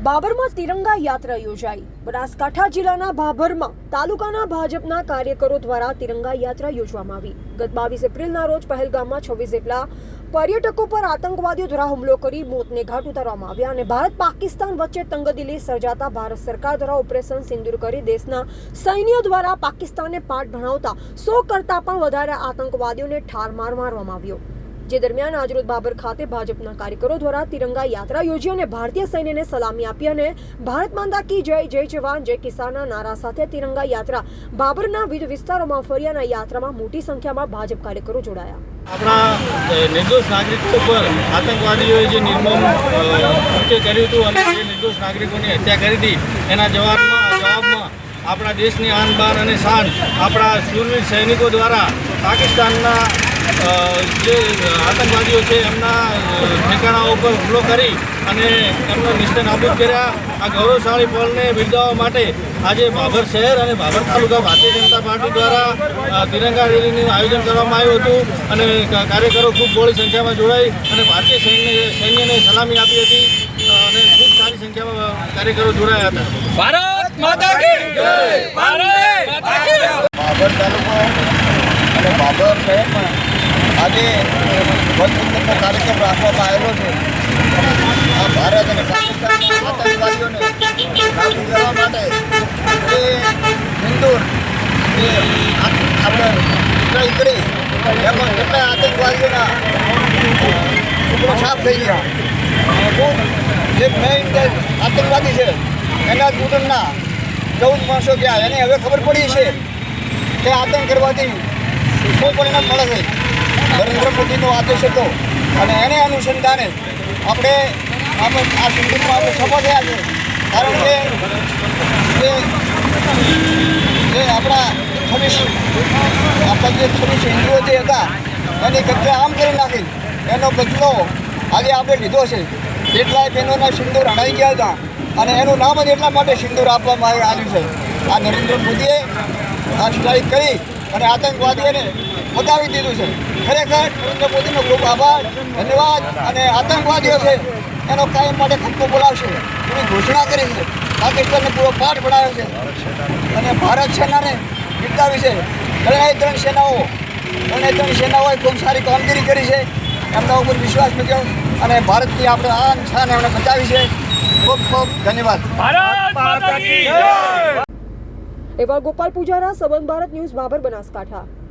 બાબરમાં તિરંગા યાત્રા યોજાઈ। બનાસકાંઠા જિલ્લાના બાબરમાં તાલુકાના ભાજપના કાર્યકરો દ્વારા તિરંગા યાત્રા યોજવામાં આવી। ગત 22 એપ્રિલના રોજ પહેલગામમાં 26 જેટલા પર્યટકો પર આતંકવાદીઓ દ્વારા હુમલો કરી મોતને ઘાટ ઉતારવામાં આવ્યા અને ભારત પાકિસ્તાન વચ્ચે તંગદિલી સર્જાતા ભારત સરકાર દ્વારા ઓપરેશન સિંદૂર કરી દેશના સૈન્ય દ્વારા પાકિસ્તાનને પાઠ ભણાવતા 100 કરતાં પણ વધારે આતંકવાદીઓને ઠાર મારવામાં આવ્યો। જે દરમિયાન આજરોજ બાબર ખાતે ભાજપના કાર્યકરો દ્વારા તિરંગા યાત્રા યોજી અને ભારતીય સૈન્યને સલામી આપી અને ભારત માતા કી જય, જય જવાન જય કિસાનના નારા સાથે તિરંગા યાત્રા બાબરના વિવિધ વિસ્તારોમાં ફરી અને યાત્રામાં મોટી સંખ્યામાં ભાજપ કાર્યકરો જોડાયા। આપણા નિર્દોષ નાગરિકો પર આતંકવાદીઓએ જે નિર્મમ કૃત્ય કર્યું હતું અને જે નિર્દોષ નાગરિકોની હત્યા કરી હતી એના જવાબમાં આપણા દેશની આન બાન અને શાન આપણા શૂરવીર સૈનિકો દ્વારા પાકિસ્તાનના જે આતંકવાદીઓ છે એમના ઠેકાણાઓ પર હુમલો કરી અને એમનો નિષ્ઠ નાબૂદ કર્યા। આ ગૌરવશાળી પળને બિરદાવવા માટે આજે બાબર શહેર અને બાબર તાલુકા ભારતીય જનતા પાર્ટી દ્વારા તિરંગા રેલીનું આયોજન કરવામાં આવ્યું હતું અને કાર્યકરો ખૂબ બહોળી સંખ્યામાં જોડાઈ અને ભારતીય સૈન્યને સલામી આપી હતી અને ખૂબ સારી સંખ્યામાં કાર્યકરો જોડાયા હતા। ભારત માતા કી જય, ભારત માતા કી જય। બાબર તાલુકો અને બાબર શહેરમાં આજે ધ્વજવંદનનો કાર્યક્રમ રાખવામાં આવેલો છે। આ ભારત અને પાકિસ્તાનના આતંકવાદીઓને નાબૂદ કરવા માટે એ સિંદૂર જે આપણે સ્ટ્રાઇક કરી એમાં કેટલા આતંકવાદીઓના ટુકડો સાફ થઈ ગયા। જે મેઇન આતંકવાદી છે એના કુટુંબના 14 માણસો ગયા। એને હવે ખબર પડી છે કે આતંક કરવાથી શું પરિણામ મળે છે। નરેન્દ્ર મોદીનો આદેશ હતો અને એને અનુસંધાને આપણે આ સિંદૂરમાં આપણે સફળ થયા છે। કારણ કે જે આપણા 26 હિન્દુઓ જે હતા એની કચરા આમ કરી નાખી એનો બદલો આજે આપણે લીધો છે। કેટલાય બહેનોના સિંદૂર હણાઈ ગયા હતા અને એનું નામ જ એટલા માટે સિંદૂર આપવામાં આવ્યું છે। આ નરેન્દ્ર મોદીએ આ સ્ટ્રાઇક કરી અને આતંકવાદીઓને બતાવી દીધું છે। ખરેખર નરેન્દ્ર મોદીનો ખૂબ આભાર, ધન્યવાદ। અને આતંકવાદીઓ છે એનો કાયમ માટે ખતરો બોલાવશે એની ઘોષણા કરી છે। પાકિસ્તાનને પૂરો પાઠ ભણાવ્યો છે અને ભારત સેનાને બિરદાવી છે। ત્રણેય સેનાઓએ ખૂબ સારી કામગીરી કરી છે। એમના ઉપર વિશ્વાસ મૂક્યો અને ભારતની આપણે આન શાન એમણે બચાવી છે। ખૂબ ખૂબ ધન્યવાદ। ભારત માતા કી જય। એવા ગોપાલ પૂજારા, સંબંધ ભારત ન્યૂઝ, બાબર, બનાસકાંઠા।